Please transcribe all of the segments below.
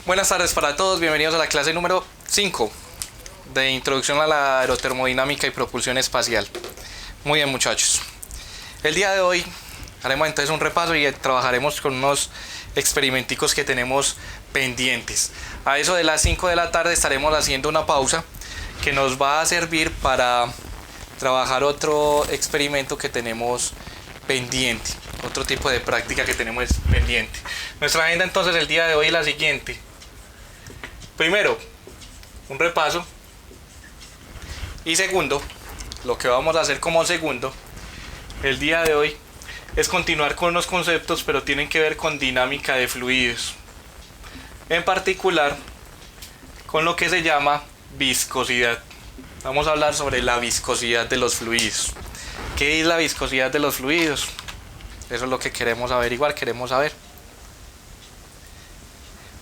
Buenas tardes para todos, bienvenidos a la clase número 5 de Introducción a la Aerotermodinámica y Propulsión Espacial. Muy bien, muchachos. El día de hoy haremos entonces un repaso y trabajaremos con unos experimenticos que tenemos pendientes. A eso de las 5 de la tarde estaremos haciendo una pausa que nos va a servir para trabajar otro experimento que tenemos pendiente, otro tipo de práctica que tenemos pendiente. Nuestra agenda entonces el día de hoy es la siguiente. Primero, un repaso. Y segundo, lo que vamos a hacer como segundo, el día de hoy, es continuar con los conceptos, pero tienen que ver con dinámica de fluidos. En particular, con lo que se llama viscosidad. Vamos a hablar sobre la viscosidad de los fluidos. ¿Qué es la viscosidad de los fluidos? Eso es lo que queremos averiguar, queremos saber.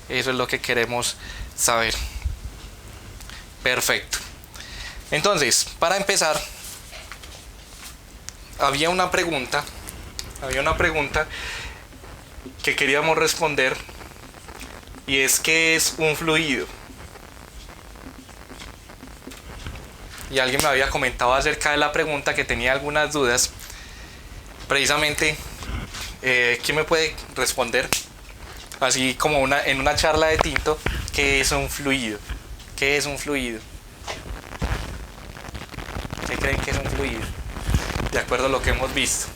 Eso es lo que queremos saber. Perfecto. Entonces, para empezar, había una pregunta que queríamos responder, y es: ¿qué es un fluido? Y alguien me había comentado acerca de la pregunta que tenía algunas dudas. Precisamente, ¿quién me puede responder? Así como en una charla de tinto, ¿qué es un fluido? ¿Qué es un fluido? ¿Qué creen que es un fluido? De acuerdo a lo que hemos visto.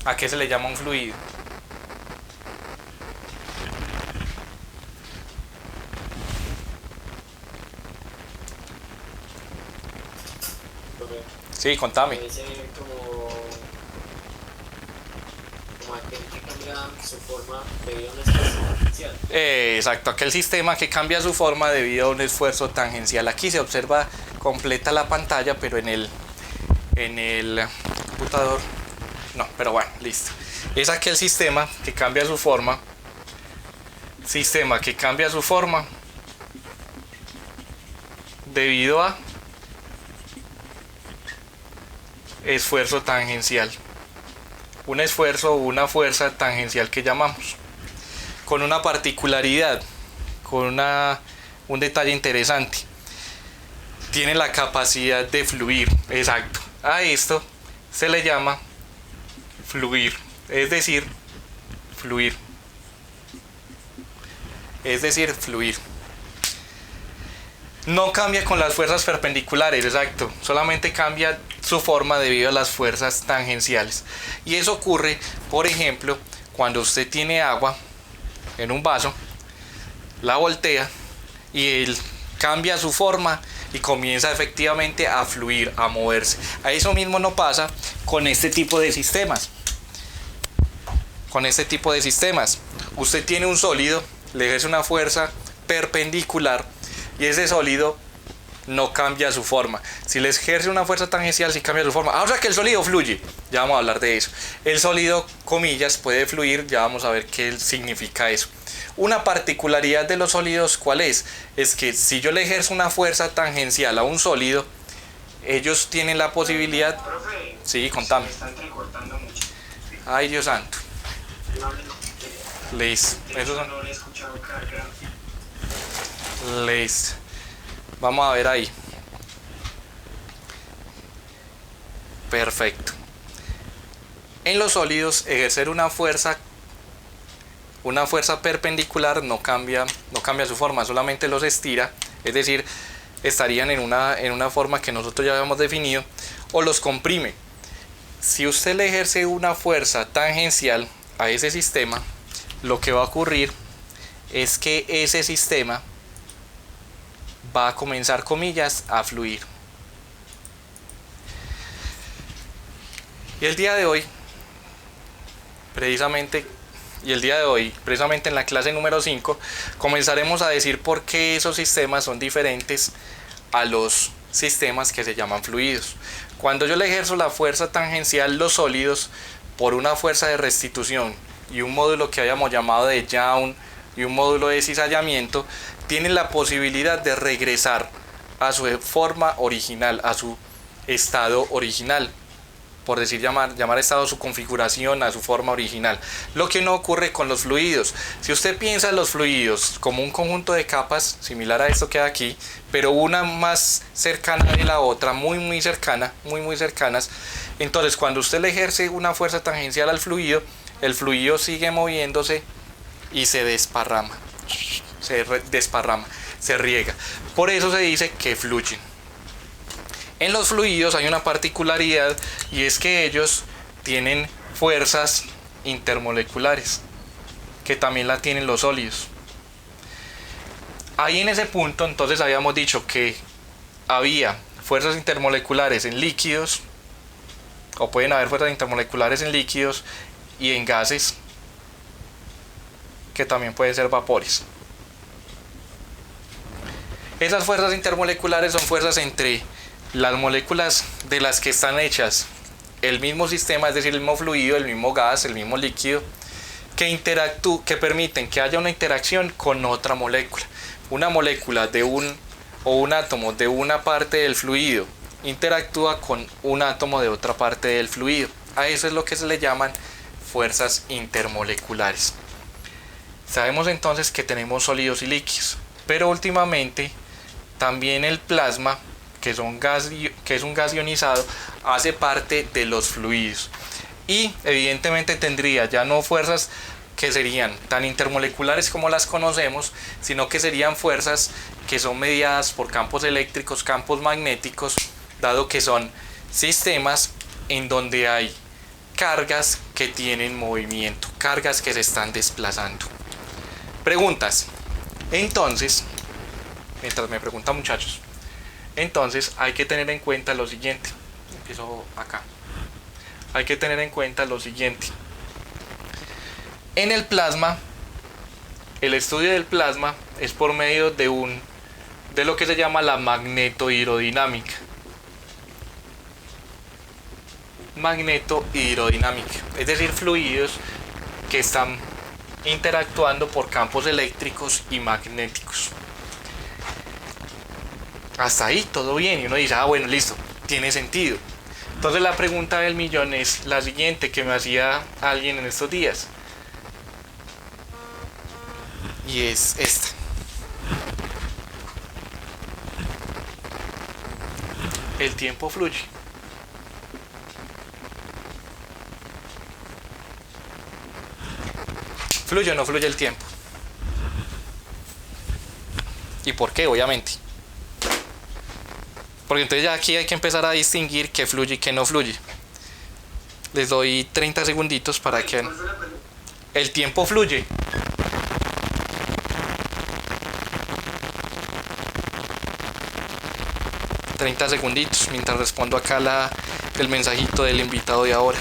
¿A qué se le llama un fluido? Sí, contame. Debe ser como aquel que cambia su forma debido a un esfuerzo tangencial. Exacto, aquel sistema que cambia su forma debido a un esfuerzo tangencial. Aquí se observa completa la pantalla, pero en el computador no, pero bueno, listo. Es aquel sistema que cambia su forma. Sistema que cambia su forma debido a esfuerzo tangencial. Un esfuerzo o una fuerza tangencial que llamamos. Con una particularidad, con un detalle interesante. Tiene la capacidad de fluir. Exacto. A esto se le llama fluir. Es decir, fluir. Es decir, fluir. No cambia con las fuerzas perpendiculares, exacto. Solamente cambia su forma debido a las fuerzas tangenciales. Y eso ocurre, por ejemplo, cuando usted tiene agua en un vaso, la voltea y él cambia su forma y comienza efectivamente a fluir, a moverse. A eso mismo no pasa con este tipo de sistemas. Con este tipo de sistemas, usted tiene un sólido, le ejerce una fuerza perpendicular y ese sólido no cambia su forma. Si le ejerce una fuerza tangencial, sí cambia su forma. O sea que el sólido fluye, ya vamos a hablar de eso. El sólido, comillas, puede fluir, ya vamos a ver qué significa eso. Una particularidad de los sólidos, ¿cuál es? Es que si yo le ejerzo una fuerza tangencial a un sólido, ellos tienen la posibilidad... Profe, Sí, contame. me está entrecortando mucho. Ay, Dios santo. No, Listo. Esos son... no le he escuchado carga. Listo. Vamos a ver ahí. Perfecto. En los sólidos, ejercer una fuerza perpendicular no cambia su forma, solamente los estira, es decir, estarían en una forma que nosotros ya habíamos definido, o los comprime. Si usted le ejerce una fuerza tangencial a ese sistema, lo que va a ocurrir es que ese sistema va a comenzar, comillas, a fluir. Y el día de hoy, precisamente en la clase número 5, comenzaremos a decir por qué esos sistemas son diferentes a los sistemas que se llaman fluidos. Cuando yo le ejerzo la fuerza tangencial, los sólidos, por una fuerza de restitución y un módulo que habíamos llamado de Young y un módulo de cizallamiento, tienen la posibilidad de regresar a su forma original, a su estado original. por decir llamar estado a su configuración, a su forma original. Lo que no ocurre con los fluidos. Si usted piensa en los fluidos como un conjunto de capas, similar a esto que hay aquí, pero una más cercana de la otra, muy cercanas, entonces cuando usted le ejerce una fuerza tangencial al fluido, el fluido sigue moviéndose y se desparrama, se riega. Por eso se dice que fluyen. En los fluidos hay una particularidad y es que ellos tienen fuerzas intermoleculares, que también la tienen los sólidos. Ahí en ese punto entonces habíamos dicho que había fuerzas intermoleculares en líquidos, o pueden haber fuerzas intermoleculares en líquidos y en gases, que también pueden ser vapores. Esas fuerzas intermoleculares son fuerzas entre las moléculas de las que están hechas el mismo sistema, es decir, el mismo fluido, el mismo gas, el mismo líquido, que permiten que haya una interacción con otra molécula. Una molécula o un átomo de una parte del fluido interactúa con un átomo de otra parte del fluido. A eso es lo que se le llaman fuerzas intermoleculares. Sabemos entonces que tenemos sólidos y líquidos, pero últimamente también el plasma, que es un gas ionizado, hace parte de los fluidos y evidentemente tendría ya no fuerzas que serían tan intermoleculares como las conocemos, sino que serían fuerzas que son mediadas por campos eléctricos, campos magnéticos, dado que son sistemas en donde hay cargas que tienen movimiento, cargas que se están desplazando. Preguntas. Entonces, mientras me preguntan muchachos, entonces hay que tener en cuenta lo siguiente. Empiezo acá. Hay que tener en cuenta lo siguiente. En el plasma, el estudio del plasma es por medio de lo que se llama la magnetohidrodinámica. Magnetohidrodinámica, es decir, fluidos que están interactuando por campos eléctricos y magnéticos. Hasta ahí todo bien y uno dice, bueno, listo, tiene sentido. Entonces la pregunta del millón es la siguiente que me hacía alguien en estos días, y es esta. ¿El tiempo fluye? ¿Fluye o no fluye el tiempo? ¿Y por qué? Obviamente. Porque entonces ya aquí hay que empezar a distinguir qué fluye y qué no fluye. Les doy 30 segunditos para que... El tiempo fluye. ...30 segunditos mientras respondo acá el mensajito del invitado de ahora.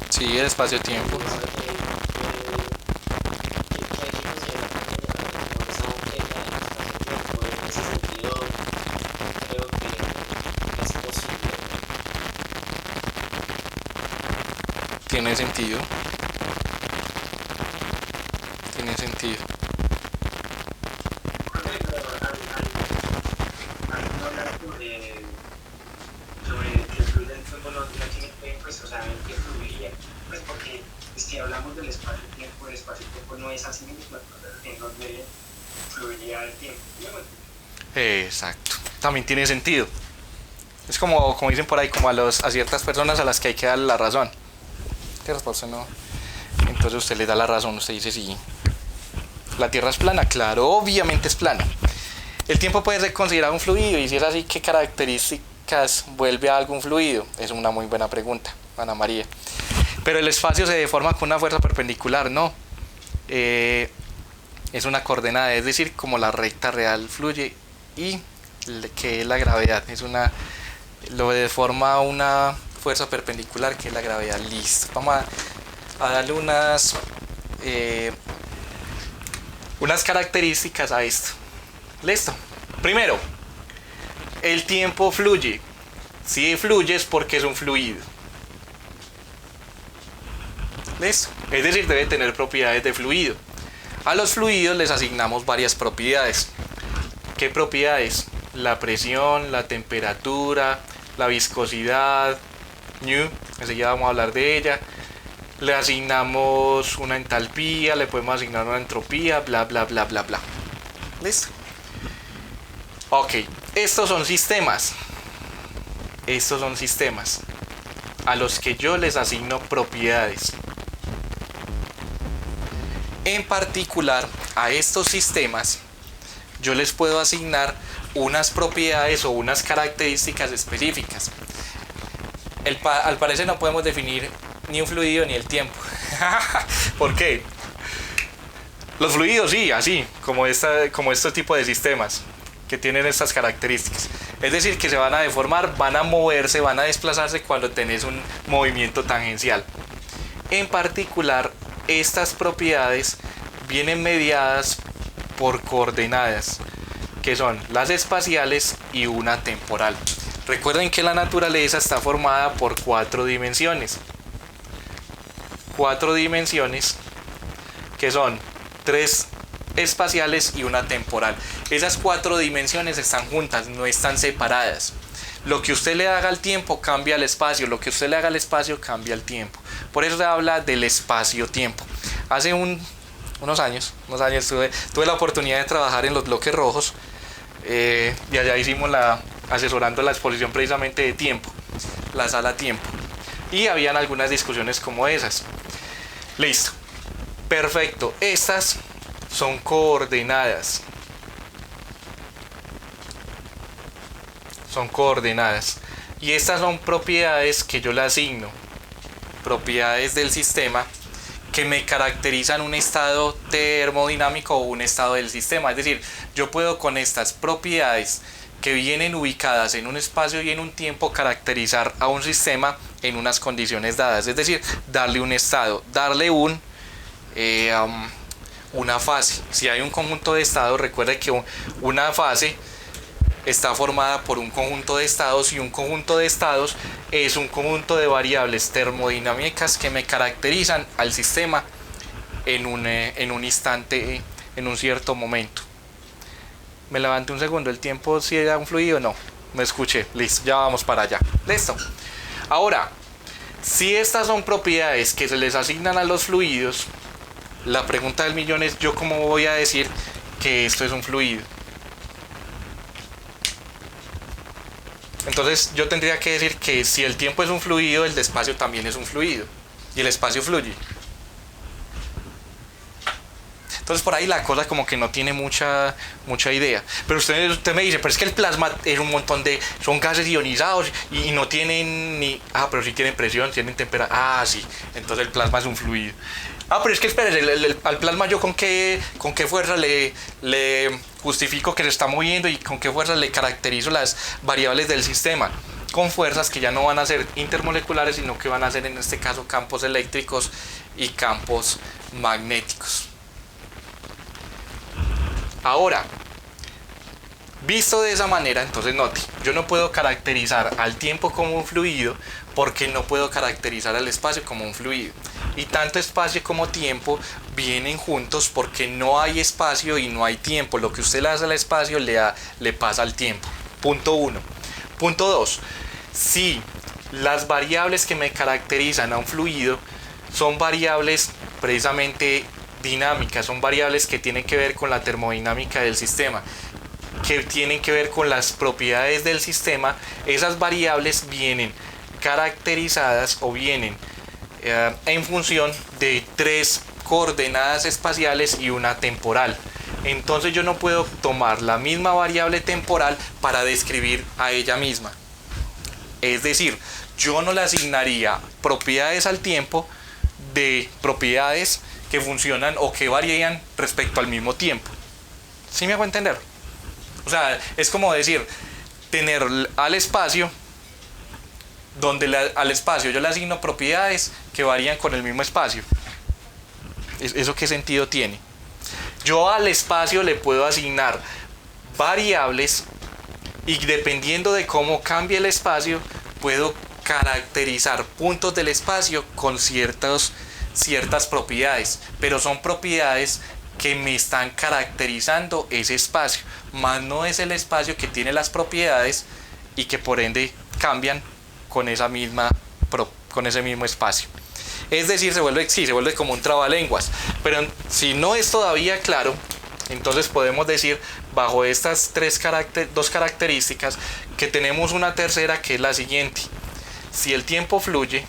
Sí, el espacio-tiempo. Tiene sentido. Tiene sentido. Hablamos del espacio-tiempo, el espacio-tiempo no es así mismo, en donde fluiría el tiempo. Exacto, también tiene sentido. Es como dicen por ahí, como a ciertas personas a las que hay que darle la razón. No. Entonces usted le da la razón, usted dice sí. La Tierra es plana, claro, obviamente es plana. El tiempo puede ser considerado un fluido, y si es así, ¿qué características vuelve a algún fluido? Es una muy buena pregunta, Ana María. Pero el espacio se deforma con una fuerza perpendicular, no. Es una coordenada, es decir, como la recta real fluye y que es la gravedad. Lo deforma una fuerza perpendicular que es la gravedad. Listo. Vamos a darle unas características a esto. Listo. Primero, el tiempo fluye. Si fluye es porque es un fluido. ¿Listo? Es decir, debe tener propiedades de fluido. A los fluidos les asignamos varias propiedades. ¿Qué propiedades? La presión, la temperatura, la viscosidad, nu, enseguida vamos a hablar de ella. Le asignamos una entalpía, le podemos asignar una entropía, bla bla bla bla bla. ¿Listo? Ok, estos son sistemas. Estos son sistemas a los que yo les asigno propiedades. En particular, a estos sistemas yo les puedo asignar unas propiedades o unas características específicas. Al parecer no podemos definir ni un fluido ni el tiempo. ¿Por qué? Los fluidos sí, así, como este tipo de sistemas que tienen estas características. Es decir, que se van a deformar, van a moverse, van a desplazarse cuando tenés un movimiento tangencial. En particular, estas propiedades vienen mediadas por coordenadas, que son las espaciales y una temporal. Recuerden que la naturaleza está formada por 4 dimensiones. 4 dimensiones que son 3 espaciales y una temporal. Esas 4 dimensiones están juntas, no están separadas. Lo que usted le haga al tiempo cambia el espacio, lo que usted le haga al espacio cambia el tiempo. Por eso se habla del espacio-tiempo. Hace unos años tuve la oportunidad de trabajar en los bloques rojos y allá hicimos asesorando la exposición precisamente de tiempo, la sala tiempo. Y habían algunas discusiones como esas. Listo. Perfecto. Estas son coordenadas. Son coordenadas. Y estas son propiedades que yo le asigno. Propiedades del sistema que me caracterizan un estado termodinámico o un estado del sistema. Es decir, yo puedo con estas propiedades que vienen ubicadas en un espacio y en un tiempo caracterizar a un sistema en unas condiciones dadas. Es decir, darle un estado, darle una fase. Si hay un conjunto de estados, recuerde que una fase está formada por un conjunto de estados y un conjunto de estados es un conjunto de variables termodinámicas que me caracterizan al sistema en un instante, en un cierto momento. Me levanté un segundo, ¿el tiempo si era un fluido? No, me escuché, listo, ya vamos para allá. Listo. Ahora, si estas son propiedades que se les asignan a los fluidos, la pregunta del millón es: ¿yo cómo voy a decir que esto es un fluido? Entonces yo tendría que decir que si el tiempo es un fluido, el espacio también es un fluido y el espacio fluye. Entonces por ahí la cosa como que no tiene mucha idea. Pero usted me dice, pero es que el plasma es un montón son gases ionizados y no tienen ni... pero sí tienen presión, tienen temperatura. Sí, entonces el plasma es un fluido. Pero es que espérese, al plasma yo con qué fuerza le justifico que se está moviendo y con qué fuerza le caracterizo las variables del sistema. Con fuerzas que ya no van a ser intermoleculares, sino que van a ser en este caso campos eléctricos y campos magnéticos. Ahora, visto de esa manera, entonces note, yo no puedo caracterizar al tiempo como un fluido porque no puedo caracterizar al espacio como un fluido. Y tanto espacio como tiempo vienen juntos porque no hay espacio y no hay tiempo. Lo que usted le hace al espacio le pasa al tiempo. Punto 1. Punto 2. Si las variables que me caracterizan a un fluido son variables precisamente dinámicas, son variables que tienen que ver con la termodinámica del sistema, que tienen que ver con las propiedades del sistema, esas variables vienen caracterizadas o vienen en función de 3 coordenadas espaciales y una temporal. Entonces yo no puedo tomar la misma variable temporal para describir a ella misma. Es decir, yo no le asignaría propiedades al tiempo de propiedades que funcionan o que varían respecto al mismo tiempo. ¿Sí me hago entender? O sea, es como decir, tener al espacio, donde al espacio yo le asigno propiedades que varían con el mismo espacio. ¿Eso qué sentido tiene? Yo al espacio le puedo asignar variables y dependiendo de cómo cambie el espacio, puedo caracterizar puntos del espacio con ciertas propiedades, pero son propiedades que me están caracterizando ese espacio, más no es el espacio que tiene las propiedades y que por ende cambian con ese mismo espacio. Es decir, se vuelve como un trabalenguas, pero si no es todavía claro, entonces podemos decir bajo estas dos características que tenemos una tercera, que es la siguiente. Si el tiempo fluye,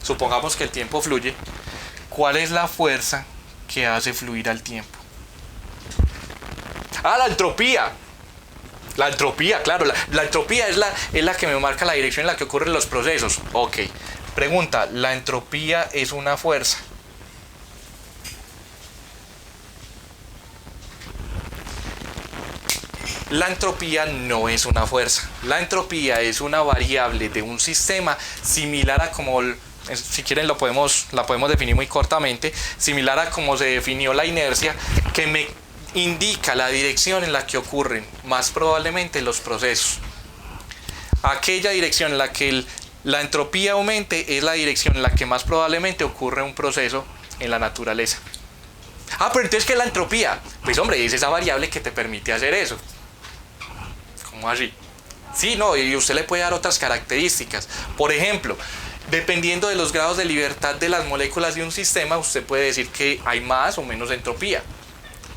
supongamos que el tiempo fluye, ¿cuál es la fuerza que hace fluir al tiempo? La entropía. La entropía, claro, la entropía es la que me marca la dirección en la que ocurren los procesos. Ok. Pregunta, ¿la entropía es una fuerza? La entropía no es una fuerza. La entropía es una variable de un sistema similar a como, si quieren la podemos definir muy cortamente, similar a como se definió la inercia, que me indica la dirección en la que ocurren más probablemente los procesos. Aquella dirección en la que la entropía aumente es la dirección en la que más probablemente ocurre un proceso en la naturaleza. Pero entonces, ¿qué es la entropía? Pues hombre, es esa variable que te permite hacer eso. ¿Cómo así? Sí, no, y usted le puede dar otras características. Por ejemplo, dependiendo de los grados de libertad de las moléculas de un sistema, usted puede decir que hay más o menos entropía.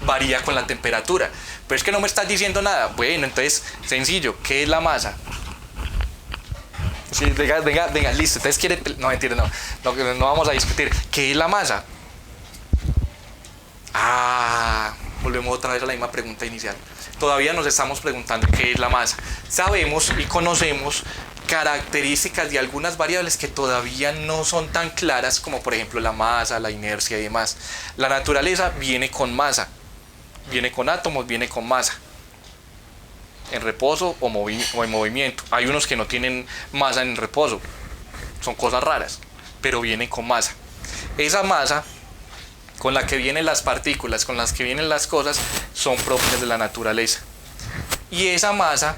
Varía con la temperatura. Pero es que no me estás diciendo nada. Bueno, entonces, sencillo, ¿qué es la masa? Sí, venga, listo. Entonces quiere. No, mentira, no vamos a discutir. ¿Qué es la masa? Volvemos otra vez a la misma pregunta inicial. Todavía nos estamos preguntando qué es la masa. Sabemos y conocemos características de algunas variables que todavía no son tan claras, como por ejemplo la masa, la inercia y demás. La naturaleza viene con masa. Viene con átomos, viene con masa, en reposo o en movimiento. Hay unos que no tienen masa en reposo, son cosas raras, pero vienen con masa. Esa masa con la que vienen las partículas, con las que vienen las cosas, son propias de la naturaleza. Y esa masa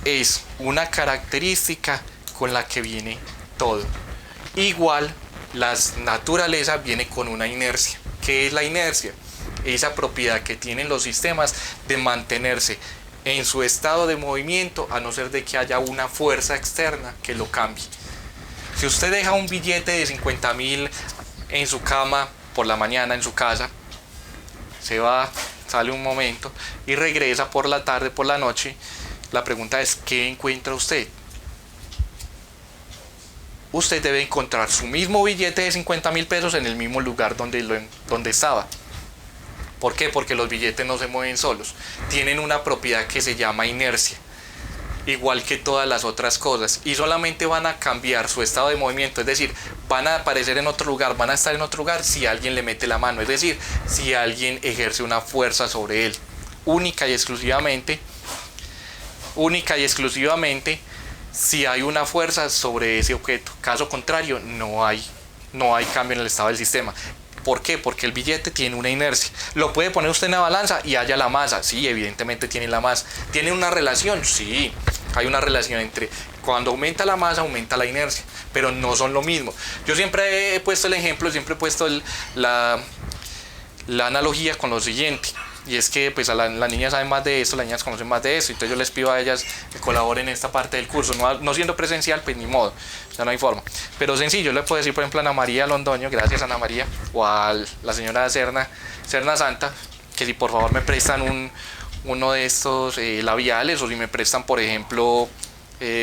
es una característica con la que viene todo. Igual, la naturaleza viene con una inercia. ¿Qué es la inercia? Esa propiedad que tienen los sistemas de mantenerse en su estado de movimiento a no ser de que haya una fuerza externa que lo cambie. Si usted deja un billete de 50.000 en su cama por la mañana en su casa, se va, sale un momento y regresa por la tarde, por la noche, la pregunta es, ¿qué encuentra usted? Usted debe encontrar su mismo billete de 50.000 pesos en el mismo lugar donde estaba. ¿Por qué? Porque los billetes no se mueven solos. Tienen una propiedad que se llama inercia, igual que todas las otras cosas, y solamente van a cambiar su estado de movimiento, es decir, van a aparecer en otro lugar, van a estar en otro lugar si alguien le mete la mano, es decir, si alguien ejerce una fuerza sobre él, única y exclusivamente si hay una fuerza sobre ese objeto. Caso contrario, no hay cambio en el estado del sistema. ¿Por qué? Porque el billete tiene una inercia. ¿Lo puede poner usted en la balanza y haya la masa? Sí, evidentemente tiene la masa. ¿Tiene una relación? Sí, hay una relación entre cuando aumenta la masa, aumenta la inercia, pero no son lo mismo. Yo siempre he puesto el ejemplo, siempre he puesto la analogía con lo siguiente. Y es que pues las niñas saben más de esto, las niñas conocen más de esto, entonces yo les pido a ellas que colaboren en esta parte del curso, no siendo presencial, pues ni modo, ya no hay forma. Pero sencillo, yo le puedo decir por ejemplo a Ana María Londoño, gracias Ana María, o a la señora Serna Santa, que si por favor me prestan uno de estos labiales, o si me prestan por ejemplo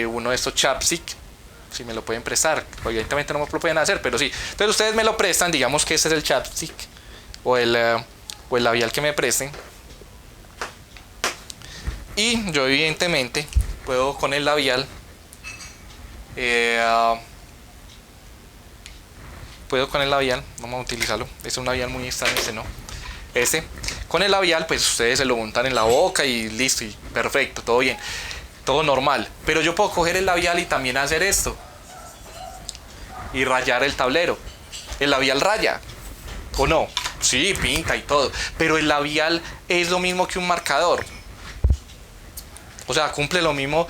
uno de estos chapstick, si me lo pueden prestar, evidentemente no me lo pueden hacer, pero sí. Entonces ustedes me lo prestan, digamos que este es el chapstick, o el labial que me presten, y yo evidentemente puedo con el labial puedo con el labial, vamos a utilizarlo. Este es un labial muy extraño, este no. Con el labial, pues ustedes se lo montan en la boca y listo, y perfecto, todo bien, todo normal. Pero yo puedo coger el labial y también hacer esto y rayar el tablero. El labial raya, ¿o no? Sí, pinta y todo, pero el labial es lo mismo que un marcador. O sea, cumple lo mismo,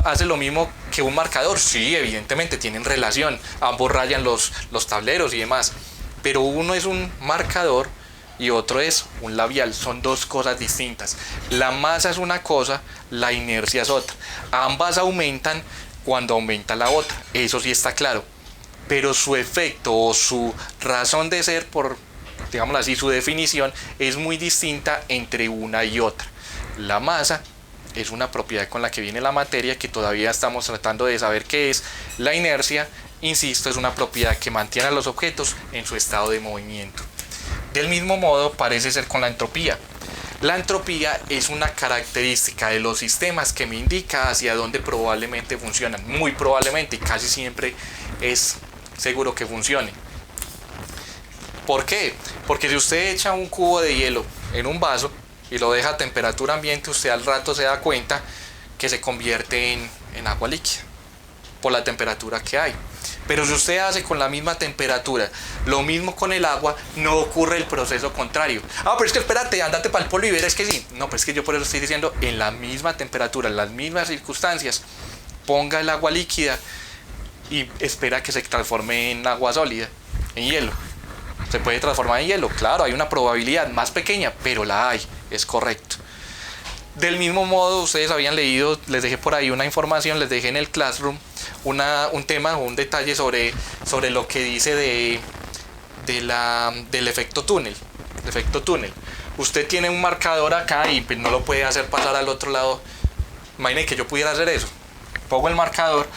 hace lo mismo que un marcador. Sí, evidentemente tienen relación, ambos rayan los tableros y demás, pero uno es un marcador y otro es un labial. Son dos cosas distintas. La masa es una cosa, la inercia es otra. Ambas aumentan cuando aumenta la otra, eso sí está claro, pero su efecto o su razón de ser, por digámoslo así, su definición es muy distinta entre una y otra. La masa es una propiedad con la que viene la materia, que todavía estamos tratando de saber qué es. La inercia, insisto, es una propiedad que mantiene a los objetos en su estado de movimiento. Del mismo modo parece ser con la entropía. La entropía es una característica de los sistemas que me indica hacia dónde probablemente funcionan. Muy probablemente, y casi siempre es seguro que funcione. ¿Por qué? Porque si usted echa un cubo de hielo en un vaso y lo deja a temperatura ambiente, usted al rato se da cuenta que se convierte en agua líquida por la temperatura que hay. Pero si usted hace con la misma temperatura lo mismo con el agua, no ocurre el proceso contrario. Pero es que espérate, andate para el polo y verás que sí. No, pero es que yo por eso estoy diciendo, en la misma temperatura, en las mismas circunstancias, ponga el agua líquida y espera que se transforme en agua sólida, en hielo. ¿Se puede transformar en hielo? Claro, hay una probabilidad más pequeña, pero la hay, es correcto. Del mismo modo, ustedes habían leído, les dejé por ahí una información, les dejé en el Classroom un tema o un detalle sobre lo que dice del efecto túnel. El efecto túnel. Usted tiene un marcador acá y pues no lo puede hacer pasar al otro lado. Imaginen que yo pudiera hacer eso. Pongo el marcador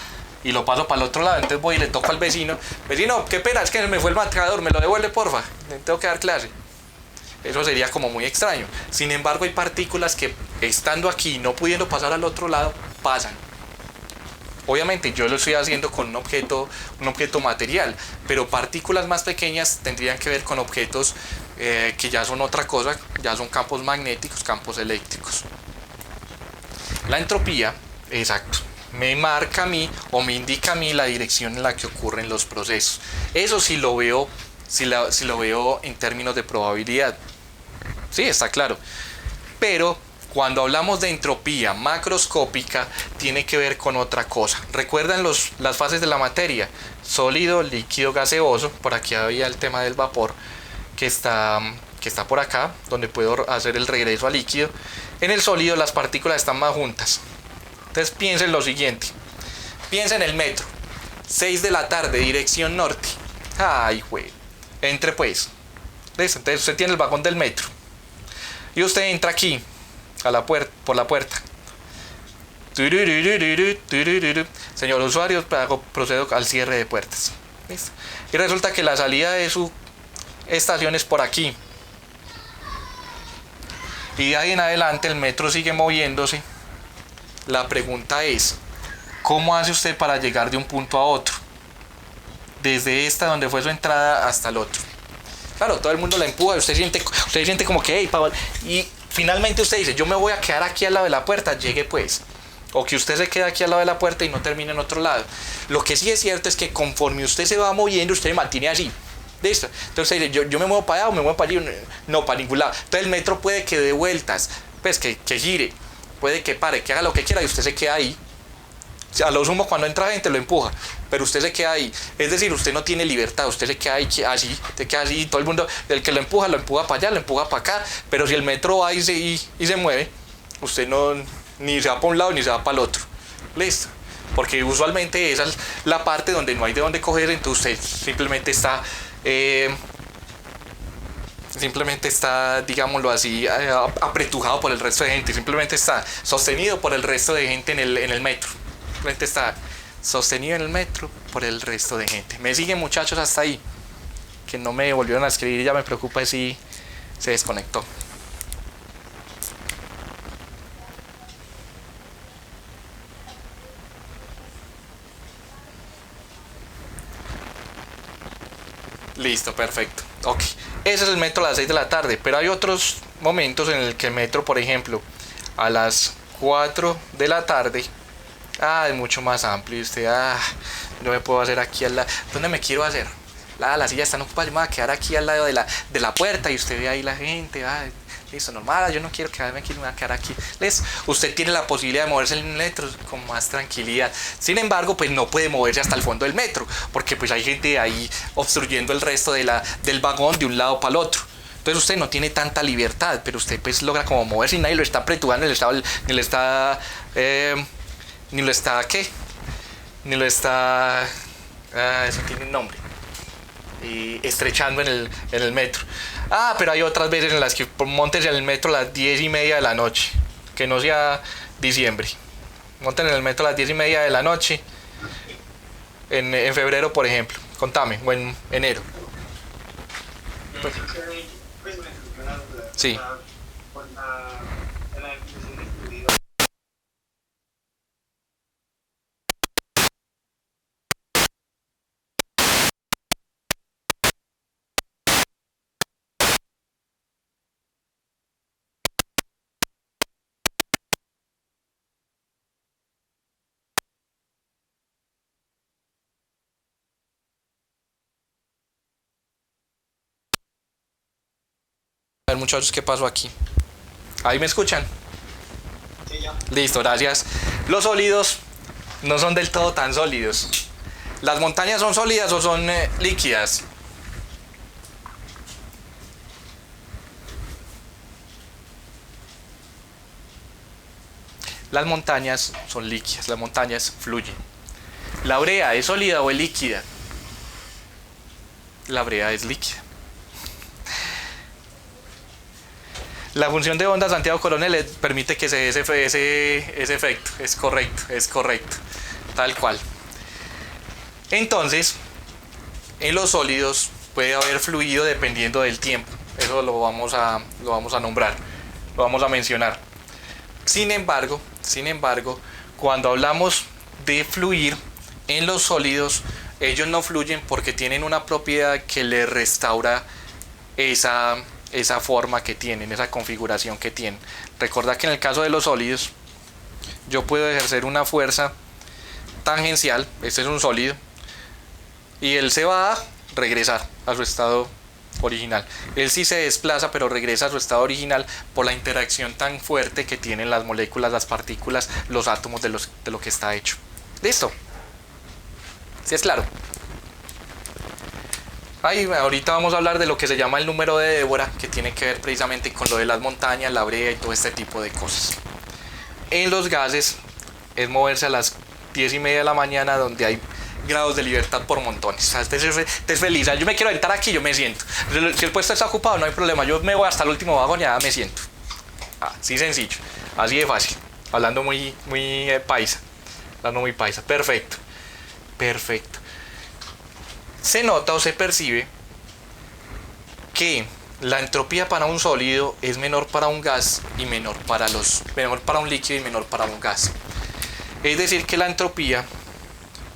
y lo paso para el otro lado, entonces voy y le toco al vecino. Vecino, qué pena, es que me fue el marcador, me lo devuelve porfa, tengo que dar clase. Eso sería como muy extraño. Sin embargo, hay partículas que estando aquí, no pudiendo pasar al otro lado, pasan. Obviamente yo lo estoy haciendo con un objeto material, pero partículas más pequeñas tendrían que ver con objetos que ya son otra cosa, ya son campos magnéticos, campos eléctricos. La entropía, exacto, me marca a mí o me indica a mí la dirección en la que ocurren los procesos. Eso sí lo veo, si lo veo en términos de probabilidad. Sí, está claro. Pero cuando hablamos de entropía macroscópica, tiene que ver con otra cosa. ¿Recuerdan las fases de la materia? Sólido, líquido, gaseoso. Por aquí había el tema del vapor, que está por acá, donde puedo hacer el regreso al líquido. En el sólido las partículas están más juntas. Entonces piensen lo siguiente. Piensen en el metro. 6 de la tarde, dirección norte. Ay, güey. Entre pues. ¿Listo? Entonces usted tiene el vagón del metro. Y usted entra aquí, por la puerta. Señor usuario, procedo al cierre de puertas. ¿Listo? Y resulta que la salida de su estación es por aquí. Y de ahí en adelante el metro sigue moviéndose. La pregunta es, ¿cómo hace usted para llegar de un punto a otro? Desde esta donde fue su entrada hasta el otro. Claro, todo el mundo la empuja, usted siente como que, hey, Pablo, y finalmente usted dice, yo me voy a quedar aquí al lado de la puerta, llegue pues. O que usted se quede aquí al lado de la puerta y no termine en otro lado. Lo que sí es cierto es que conforme usted se va moviendo, usted se mantiene así. ¿Listo? Entonces dice, yo me muevo para allá o me muevo para allí. No, para ningún lado. Entonces el metro puede que dé vueltas, pues que gire, puede que pare, que haga lo que quiera y usted se queda ahí. A lo sumo cuando entra gente lo empuja, pero usted se queda ahí. Es decir, usted no tiene libertad, usted se queda ahí así, se queda así, todo el mundo, el que lo empuja para allá, lo empuja para acá. Pero si el metro va y se mueve, usted no ni se va para un lado ni se va para el otro. Listo. Porque usualmente esa es la parte donde no hay de dónde coger, entonces usted simplemente está, digámoslo así, apretujado por el resto de gente, simplemente está sostenido por el resto de gente en el metro. Simplemente está sostenido en el metro por el resto de gente. ¿Me siguen, muchachos, hasta ahí? Que no me volvieron a escribir, ya me preocupa si se desconectó. Listo, perfecto. Ok. Ese es el metro a las 6 de la tarde. Pero hay otros momentos en el que el metro, por ejemplo, a las 4 de la tarde, es mucho más amplio. Y usted, yo me puedo hacer aquí al lado. ¿Dónde me quiero hacer? Las sillas están ocupadas, yo me voy a quedar aquí al lado de la puerta y usted ve ahí la gente. Listo, normal, yo no quiero quedarme aquí, me voy a quedar aquí. Usted tiene la posibilidad de moverse en el metro con más tranquilidad. Sin embargo, pues no puede moverse hasta el fondo del metro, porque pues hay gente ahí obstruyendo el resto del vagón de un lado para el otro. Entonces usted no tiene tanta libertad, pero usted pues logra como moverse y nadie lo está apretujando, eso tiene un nombre. Y estrechando en el metro. Pero hay otras veces en las que montes en el metro a las 10:30 de la noche, que no sea diciembre. Monten en el metro a las 10:30 de la noche en febrero, por ejemplo. Contame, o en enero. Pues me surgió una duda. Sí. Por la definición de fluido. A ver, muchachos, ¿qué pasó aquí? ¿Ahí me escuchan? Sí, ya. Listo, gracias. Los sólidos no son del todo tan sólidos. ¿Las montañas son sólidas o son líquidas? Las montañas son líquidas, las montañas fluyen. ¿La brea es sólida o es líquida? La brea es líquida. La función de onda Santiago Coronel le permite que se dé ese efecto. Es correcto. Tal cual. Entonces, en los sólidos puede haber fluido dependiendo del tiempo. Eso lo vamos a nombrar, lo vamos a mencionar. Sin embargo, cuando hablamos de fluir en los sólidos, ellos no fluyen porque tienen una propiedad que les restaura esa forma que tienen, esa configuración que tienen. Recuerda que en el caso de los sólidos, yo puedo ejercer una fuerza tangencial, este es un sólido, y él se va a regresar a su estado original. Él sí se desplaza, pero regresa a su estado original por la interacción tan fuerte que tienen las moléculas, las partículas, los átomos de lo que está hecho. ¿Listo? ¿Sí es claro? Ahorita vamos a hablar de lo que se llama el número de Débora, que tiene que ver precisamente con lo de las montañas, la brea y todo este tipo de cosas. En los gases es moverse a las 10:30 de la mañana, donde hay grados de libertad por montones. Usted es feliz. Yo me quiero sentar aquí, yo me siento. Si el puesto está ocupado, no hay problema. Yo me voy hasta el último vagón y ya me siento. Así sencillo, así de fácil. Hablando muy paisa. Perfecto. Se nota o se percibe que la entropía para un sólido es menor para un gas y menor para un líquido y menor para un gas. Es decir, que la entropía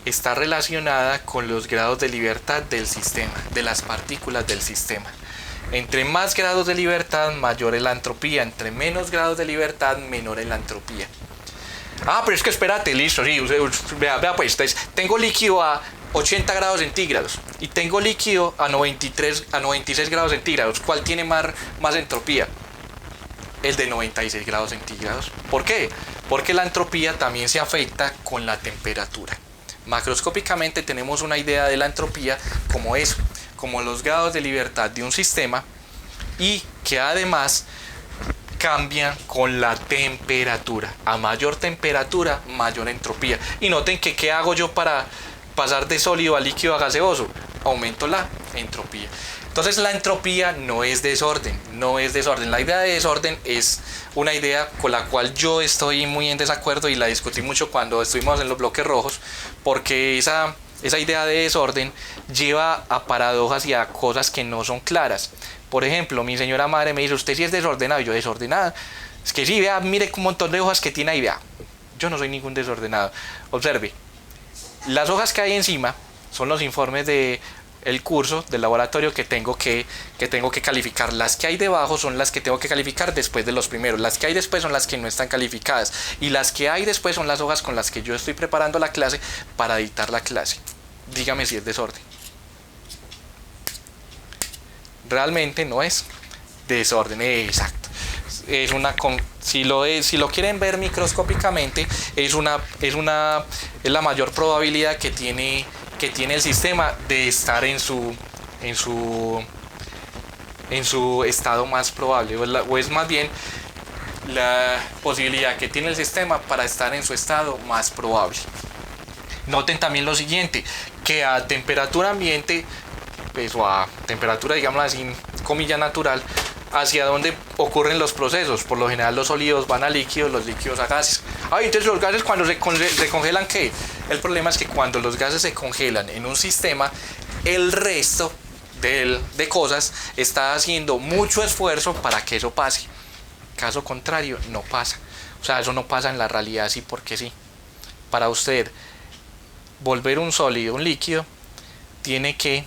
está relacionada con los grados de libertad del sistema, de las partículas del sistema. Entre más grados de libertad, mayor es la entropía. Entre menos grados de libertad, menor es la entropía. Pero es que espérate, listo, sí, vea pues, tengo líquido a 80 grados centígrados y tengo líquido a 96 grados centígrados. ¿Cuál tiene más entropía? El de 96 grados centígrados. ¿Por qué? Porque la entropía también se afecta con la temperatura. Macroscópicamente tenemos una idea de la entropía como eso, como los grados de libertad de un sistema, y que además cambian con la temperatura. A mayor temperatura, mayor entropía. Y noten que ¿qué hago yo para pasar de sólido a líquido a gaseoso? Aumento la entropía. Entonces la entropía no es desorden. La idea de desorden es una idea con la cual yo estoy muy en desacuerdo y la discutí mucho cuando estuvimos en los bloques rojos, porque esa idea de desorden lleva a paradojas y a cosas que no son claras. Por ejemplo, mi señora madre me dice: ¿usted sí es desordenado? Y yo: desordenada. Es que sí, vea, mire un montón de hojas que tiene ahí, vea. Yo no soy ningún desordenado. Observe, las hojas que hay encima son los informes de el curso del laboratorio que tengo que calificar. Las que hay debajo son las que tengo que calificar después de los primeros. Las que hay después son las que no están calificadas. Y las que hay después son las hojas con las que yo estoy preparando la clase para dictar la clase. Dígame si es desorden. Realmente no es desorden, exacto. Es una si lo quieren ver microscópicamente, es la mayor probabilidad que tiene el sistema de estar en su estado más probable, o es más bien la posibilidad que tiene el sistema para estar en su estado más probable. Noten también lo siguiente, que a temperatura ambiente, pues, o a temperatura, digamos así, comilla natural, hacia donde ocurren los procesos. Por lo general los sólidos van a líquidos, los líquidos a gases. Entonces los gases cuando se congelan, ¿qué? El problema es que cuando los gases se congelan en un sistema, el resto de cosas está haciendo mucho esfuerzo para que eso pase. Caso contrario, no pasa. O sea, eso no pasa en la realidad así porque sí. Para usted volver un sólido un líquido, tiene que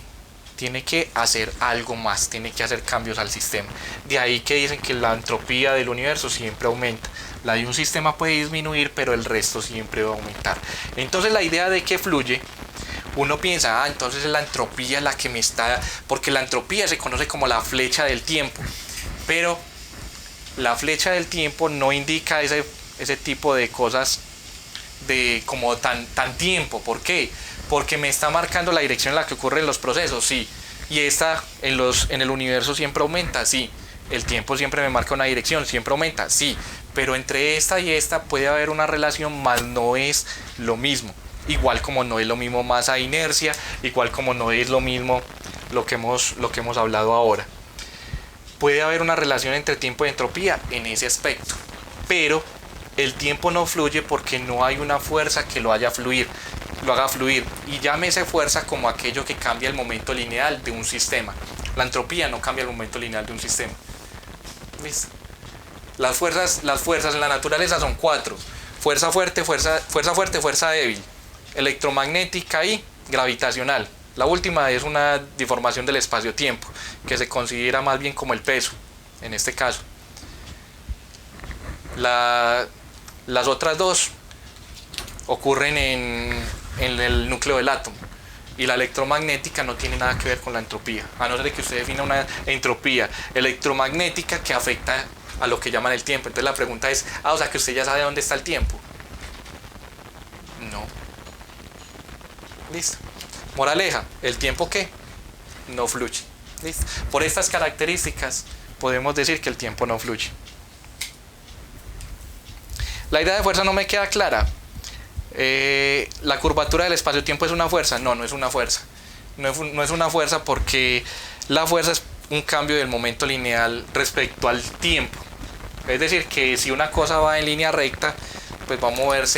hacer algo más, tiene que hacer cambios al sistema. De ahí que dicen que la entropía del universo siempre aumenta. La de un sistema puede disminuir, pero el resto siempre va a aumentar. Entonces la idea de que fluye, uno piensa, entonces es la entropía la que me está... Porque la entropía se conoce como la flecha del tiempo. Pero la flecha del tiempo no indica ese tipo de cosas de como tan tiempo. ¿Por qué? Porque me está marcando la dirección en la que ocurren los procesos, sí. Y esta en el universo siempre aumenta, sí. El tiempo siempre me marca una dirección, siempre aumenta, sí. Pero entre esta y esta puede haber una relación, más no es lo mismo. Igual como no es lo mismo masa e inercia, igual como no es lo mismo lo que hemos hablado ahora. Puede haber una relación entre tiempo y entropía en ese aspecto. Pero el tiempo no fluye porque no hay una fuerza que lo haga fluir. Y llámese fuerza como aquello que cambia el momento lineal de un sistema. La entropía no cambia el momento lineal de un sistema. ¿Listo? Las fuerzas en la naturaleza son 4: fuerza fuerte, fuerza débil, electromagnética y gravitacional. La última es una deformación del espacio-tiempo, que se considera más bien como el peso en este caso. Las otras dos ocurren en el núcleo del átomo, y la electromagnética no tiene nada que ver con la entropía, a no ser que usted defina una entropía electromagnética que afecta a lo que llaman el tiempo. Entonces la pregunta es, o sea que usted ya sabe dónde está el tiempo. No. Listo. Moraleja, ¿el tiempo qué? No fluye. ¿Listo? Por estas características podemos decir que el tiempo no fluye. La idea de fuerza no me queda clara. La curvatura del espacio-tiempo es una fuerza. No es una fuerza. No es una fuerza porque la fuerza es un cambio del momento lineal respecto al tiempo. Es decir, que si una cosa va en línea recta, pues va a moverse